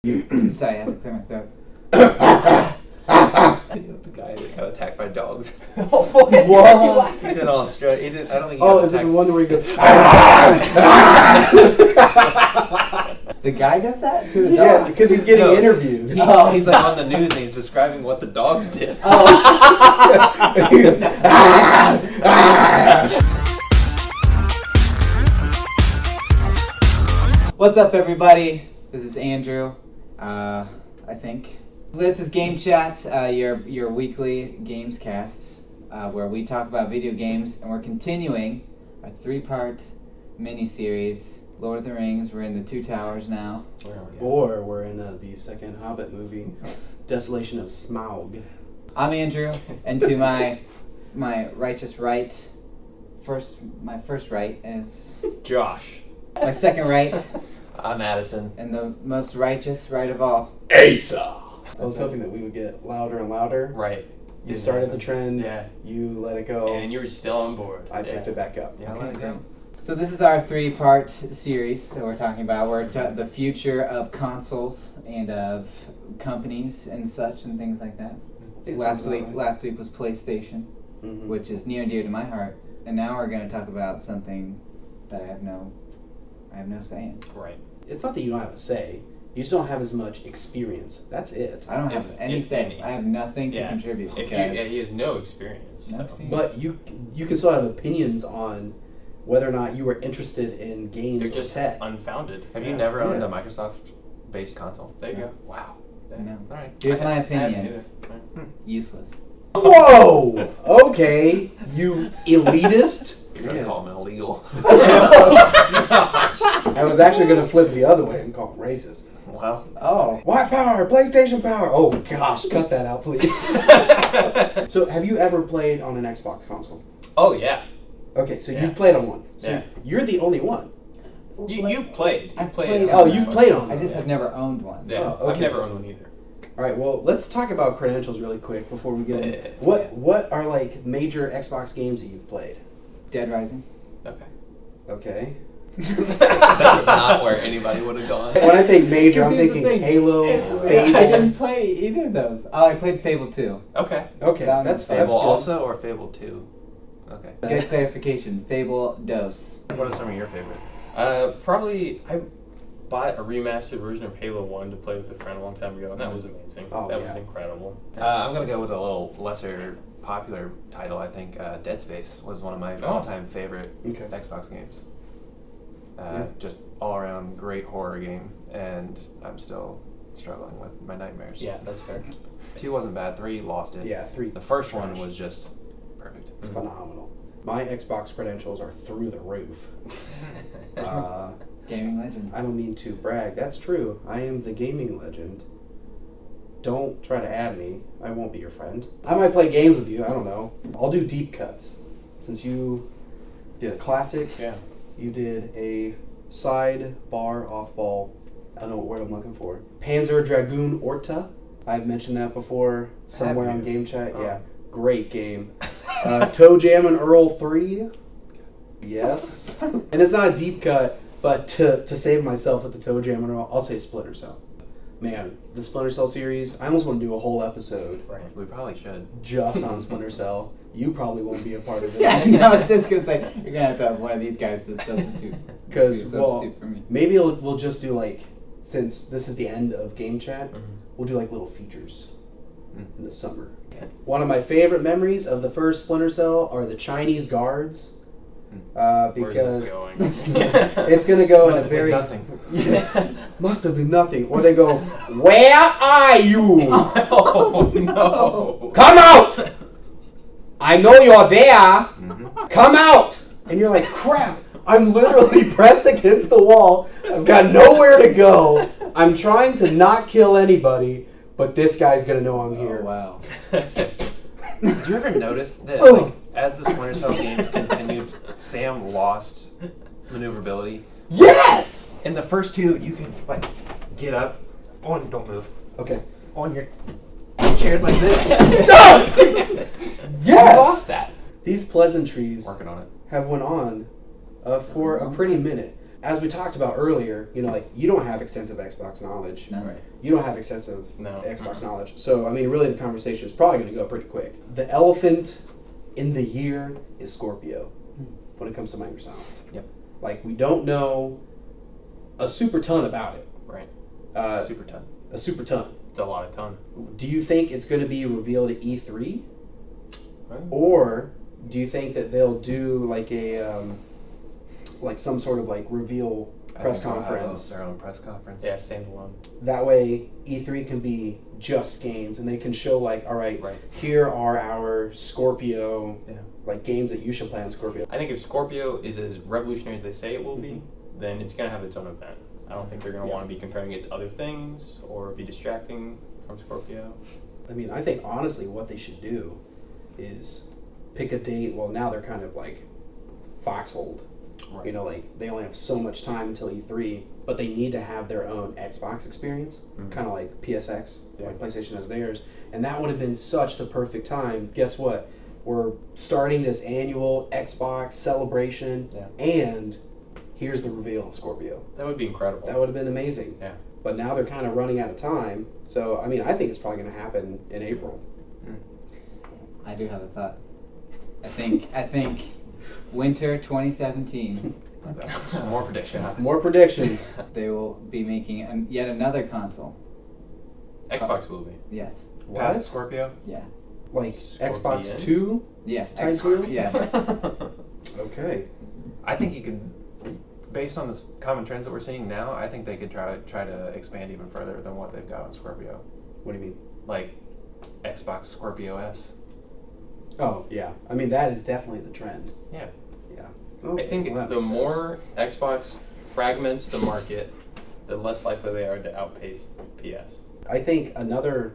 Sorry, I had to clear my throat. The guy that got attacked by dogs. What? He's in Australia. He didn't. I don't think. He Oh, got is it attacked. the one where he goes? The guy does that to the dog? Yeah, because he's getting interviewed. He's like on the news and he's describing what the dogs did. He goes, What's up, everybody? This is Andrew. I think this is GameChat, your weekly Gamescast, where we talk about video games, and we're continuing our 3-part mini-series, Lord of the Rings. We're in the Two Towers now. or we're in the second Hobbit movie, Desolation of Smaug. I'm Andrew, and to my righteous right, my first right is Josh. my second right, I'm Addison. and the most righteous right of all. Asa. I was hoping that we would get louder and louder. Right. You started the trend. Yeah. You let it go. And you were still on board. I picked it back up. Yeah, Okay, let it go. So this is our 3-part series that we're talking about. We're the future of consoles and of companies and such and things like that. Last week was PlayStation, Mm-hmm. which is near and dear to my heart. And now we're going to talk about something that I have no say in. Right. It's not that you don't have a say. You just don't have as much experience. That's it. I don't have any if say. any. I have nothing to Yeah. contribute. If because he has no experience. No so. experience. But you can still have opinions on whether or not you were interested in games They're or just tech. unfounded. Have you never owned Yeah. a Microsoft-based console? There you go. Wow. I know. All right. Here's my I haven't opinion. either. Right. Useless. Whoa! Okay, you elitist. You're gonna call him illegal. I was actually going to flip the other way and call him racist. Well. Oh. White power, PlayStation power. Oh gosh, cut that out, please. So, have you ever played on an Xbox console? Oh yeah. Okay, so Yeah. you've played on one. So Yeah. you're the only one. You've played. I've You've played. played Oh, on you've one. played on I one. just have never owned one. Yeah. Oh, I've okay. never owned one either. All right, well, let's talk about credentials really quick before we get into what are like major Xbox games that you've played? Dead Rising. Okay. Okay. That's not where anybody would have gone. When I think major, I'm Because here's the thinking thing. Halo, I Fable. didn't play either of those. Oh, I played Fable 2. Okay. Okay, That that's one's good. Fable also or Fable 2? Okay. Good clarification. Fable Dos. What are some of your favorite? Probably I bought a remastered version of Halo 1 to play with a friend a long time ago, and that was amazing. Oh, that yeah. was incredible. I'm gonna go with a little lesser popular title. I think Dead Space was one of my all-time favorite Okay. Xbox games. Yeah. Just all-around great horror game, and I'm still struggling with my nightmares. Yeah, that's fair. 2 wasn't bad. 3 lost it. Yeah, 3. The first one trash. was just perfect. Phenomenal. My Xbox credentials are through the roof. Gaming legend. I don't mean to brag. That's true. I am the gaming legend. Don't try to add me. I won't be your friend. I might play games with you. I don't know. I'll do deep cuts. Since you did a classic, Yeah. you did a side bar off ball. I don't know what word I'm looking for. Panzer Dragoon Orta. I've mentioned that before somewhere on Have you? GameChat. Oh. Yeah, great game. Toe Jam and Earl 3. Yes. And it's not a deep cut, but to save myself with the Toe Jam and Earl, I'll say Splinter Cell. Man, the Splinter Cell series, I almost want to do a whole episode Right. We probably should. just on Splinter Cell. You probably won't be a part of it. Yeah, no, it's just gonna say you're gonna have to have one of these guys to substitute. Because, be a well, substitute for me. maybe we'll just do like, since this is the end of Game Chat, Mhm. we'll do like little features Mm. in the summer. One of my favorite memories of the first Splinter Cell are the Chinese guards. Where's Because this going? it's going to go in Must a have been very... nothing. Yeah, must have been nothing. Or they go, where are you? Oh no! Come out! I know you're there. Mhm. Come out! And you're like, crap, I'm literally pressed against the wall. I've got nowhere to go. I'm trying to not kill anybody, but this guy's going to know I'm here. Oh, wow. Did you ever notice that Oh. like, as the Splinter Cell games continued, Sam lost maneuverability? Yes! In the first 2, you could like get up, don't move, Okay. on your chairs like this. No! You Yes! lost that. These pleasantries Working on it. have went on for a pretty minute. As we talked about earlier, like you don't have extensive Xbox knowledge. No. Right. You don't have extensive No. Xbox knowledge. So, I mean, really the conversation is probably going to go pretty quick. The elephant in the year is Scorpio when it comes to Microsoft. Yep. Like, we don't know a super ton about it. Right. Super ton. A super ton. It's a lot of ton. Do you think it's going to be revealed at E3? Right. Or do you think that they'll do like a like some sort of like reveal press conference? Their own press conference. Yeah, standalone. That way E3 can be just games and they can show like, all right, Right. here are our Scorpio Yeah. like games that you should play on Scorpio. I think if Scorpio is as revolutionary as they say it will be, then it's going to have its own event. I don't think they're going to want to be comparing it to other things or be distracting from Scorpio. I mean, I think honestly what they should do is pick a date. Well, now they're kind of like foxholed. Right. Like they only have so much time until E3, but they need to have their own Xbox experience, kind of like PSX, like PlayStation has theirs. And that would have been such the perfect time. Guess what? We're starting this annual Xbox celebration, and here's the reveal of Scorpio. That would be incredible. That would have been amazing. Yeah. But now they're kind of running out of time. So, I mean, I think it's probably going to happen in April. I do have a thought. I think winter 2017 Some more predictions. More predictions. they will be making yet another console. Xbox will be. Yes. Past What? Scorpio? Yeah. Like Xbox Scorpion? 2? Yeah. Type deal? Yes. Okay. I think you could, based on the common trends that we're seeing now, I think they could try to expand even further than what they've got on Scorpio. What do you mean? Like Xbox Scorpio S. Oh, yeah. I mean, that is definitely the trend. Yeah. Yeah. I Okay, think well, that the makes sense. more Xbox fragments the market, the less likely they are to outpace PS. I think another,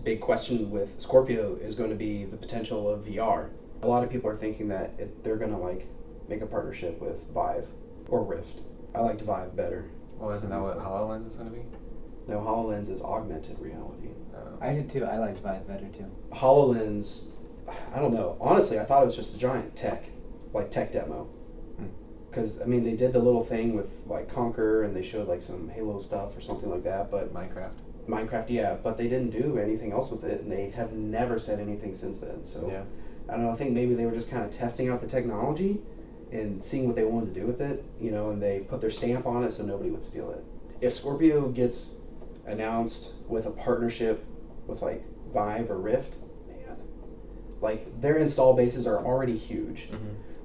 big question with Scorpio is going to be the potential of VR. A lot of people are thinking that they're going to like make a partnership with Vive or Rift. I liked Vive better. Well, isn't that what HoloLens is going to be? No, HoloLens is augmented reality. I did too. I liked Vive better too. HoloLens, I don't know. Honestly, I thought it was just a giant tech demo. Because, I mean, they did the little thing with, like, Conquer, and they showed, like, some Halo stuff or something like that, but... Minecraft, yeah, but they didn't do anything else with it, and they have never said anything since then, so... Yeah. I don't know, I think maybe they were just kind of testing out the technology and seeing what they wanted to do with it, and they put their stamp on it so nobody would steal it. If Scorpio gets announced with a partnership with, like, Vive or Rift, man, like, their install bases are already huge.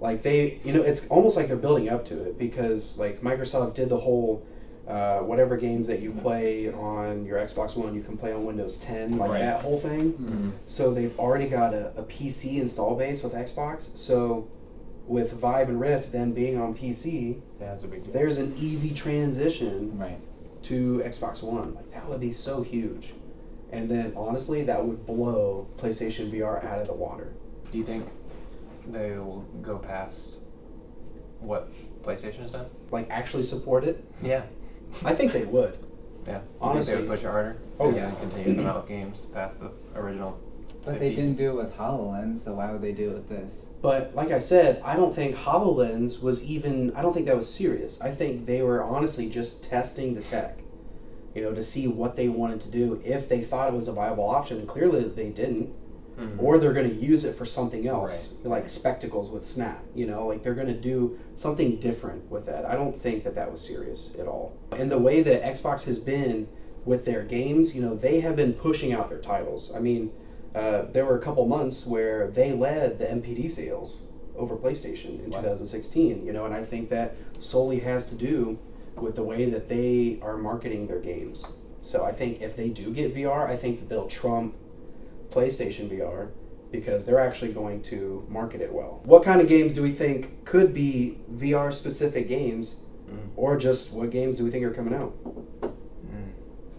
Like they, it's almost like they're building up to it because like Microsoft did the whole, whatever games that you play on your Xbox One, you can play on Windows 10, like that whole thing. So they've already got a PC install base with Xbox. So with Vive and Rift, them being on PC, That's a big deal. there's an easy transition Right. to Xbox One. Like that would be so huge. And then honestly, that would blow PlayStation VR out of the water. Do you think they will go past what PlayStation has done? Like actually support it? Yeah. I think they would. Yeah. Honestly. You think they would push it harder? Oh, And yeah. then continue to come out with games past the original. But 50? they didn't do it with HoloLens, so why would they do it with this? But like I said, I don't think HoloLens was even, I don't think that was serious. I think they were honestly just testing the tech, to see what they wanted to do, if they thought it was a viable option. And clearly they didn't. Or they're going to use it for something else, like spectacles with Snap, like they're going to do something different with that. I don't think that was serious at all. And the way that Xbox has been with their games, they have been pushing out their titles. I mean, there were a couple months where they led the MPD sales over PlayStation in 2016, and I think that solely has to do with the way that they are marketing their games. So I think if they do get VR, I think that they'll trump PlayStation VR because they're actually going to market it well. What kind of games do we think could be VR specific games, or just what games do we think are coming out?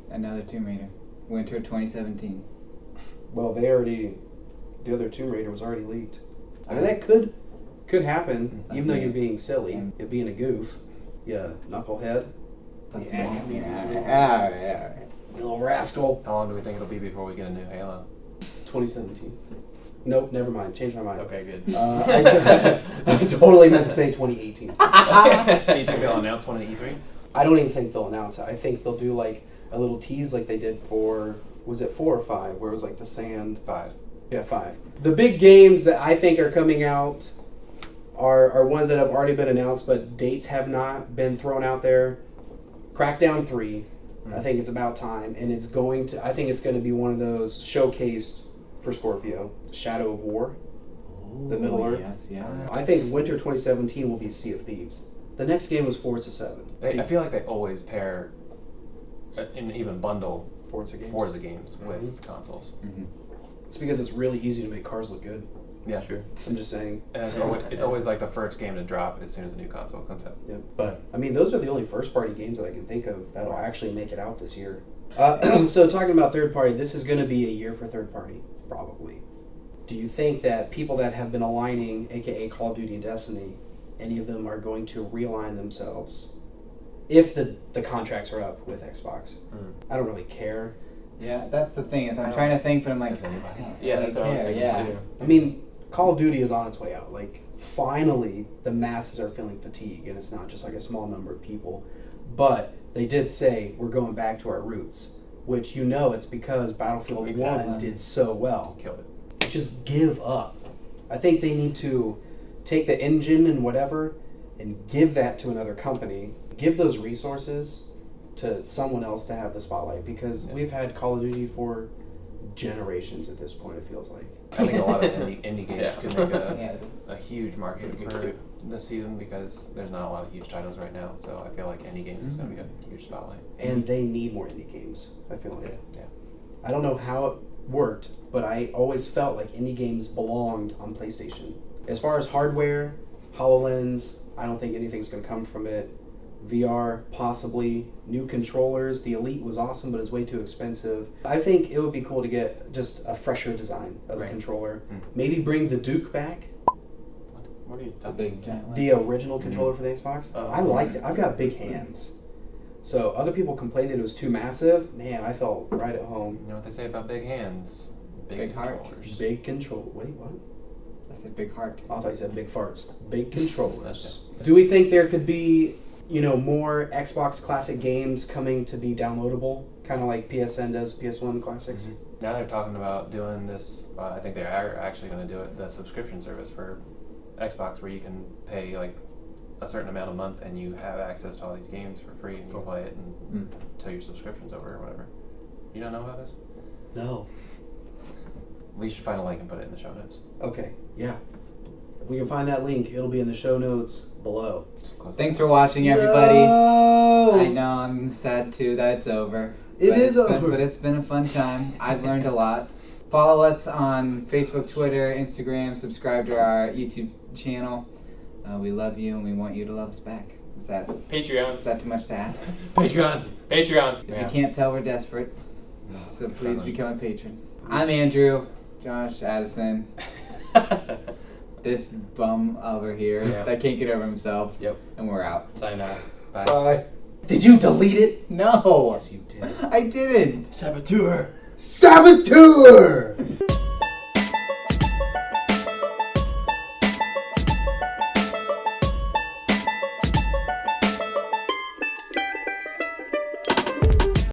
Another Tomb Raider. Winter 2017. Well, the other Tomb Raider was already leaked. I mean, that could happen, even though you're being silly, you're being a goof. Yeah, knucklehead. Alright. Little rascal. How long do we think it'll be before we get a new Halo? 2017. Nope, never mind. Changed my mind. Okay, good. I totally meant to say 2018. So you think they'll announce one at E3? I don't even think they'll announce it. I think they'll do like a little tease like they did for, was it 4 or 5, where it was like the sand. 5. Yeah, 5. The big games that I think are coming out are ones that have already been announced, but dates have not been thrown out there. Crackdown 3, I think it's about time, and I think it's going to be one of those showcased for Scorpio. Shadow of War, the Middle Earth. Yes, yeah. I think winter 2017 will be Sea of Thieves. The next game was Forza 7. I feel like they always pair and even bundle Forza games. with consoles. Mm-hmm. It's because it's really easy to make cars look good. Yeah, Sure. I'm just saying. And it's always like the first game to drop as soon as a new console comes out. Yeah, but I mean, those are the only first-party games that I can think of that'll actually make it out this year. So talking about third-party, this is going to be a year for third-party, probably. Do you think that people that have been aligning, aka Call of Duty and Destiny, any of them are going to realign themselves if the contracts are up with Xbox? I don't really care. Yeah, that's the thing is I'm trying to think, but I'm like, Does anybody? Yeah, that's what I was thinking yeah. too. I mean, Call of Duty is on its way out. Like, finally, the masses are feeling fatigue, and it's not just like a small number of people. But they did say we're going back to our roots, which it's because Battlefield Exactly. 1 did so well. Killed it. Just give up. I think they need to take the engine and whatever and give that to another company. Give those resources to someone else to have the spotlight, because we've had Call of Duty for generations at this point, it feels like. I think a lot of indie games Yeah. could make Yeah. a huge market Me for too. this season because there's not a lot of huge titles right now. So I feel like indie games is going to be a huge spotlight. And they need more indie games, I feel like. Yeah. I don't know how it worked, but I always felt like indie games belonged on PlayStation. As far as hardware, HoloLens, I don't think anything's going to come from it. VR, possibly. New controllers. The Elite was awesome, but it's way too expensive. I think it would be cool to get just a fresher design of the Right. controller. Maybe bring the Duke back, What are you The talking big giant one. the original controller for the Xbox. Oh. I liked it. I've got big hands. So other people complained that it was too massive. Man, I felt right at home. You know what they say about big hands? Big heart. controllers. Big control. Wait, what? I said big heart. I thought you said big farts. Big controllers. That's Do we think there could be, more Xbox classic games coming to be downloadable? Kind of like PSN does PS1 classics? Now they're talking about doing this. I think they are actually going to do it. The subscription service for Xbox, where you can pay like a certain amount a month and you have access to all these games for free, and you Cool. play it until your subscription's over or whatever. You don't know about this? No. We should find a link and put it in the show notes. Okay, yeah. If we can find that link, it'll be in the show notes below. Just close Thanks it. for watching, everybody. No! I know I'm sad too that it's over. It But is it's been- over. but it's been a fun time. I've learned a lot. Follow us on Facebook, Twitter, Instagram. Subscribe to our YouTube channel. We love you and we want you to love us back. Is that Patreon. too much to ask? Patreon. Patreon. If you can't tell, we're desperate. So please become a patron. I'm Andrew, Josh, Addison, this bum over here Yeah. that can't get over himself. Yep. And we're out. Sign out. Bye. Bye. Did you delete it? No, Yes, you did. I didn't. Saboteur. Saboteur!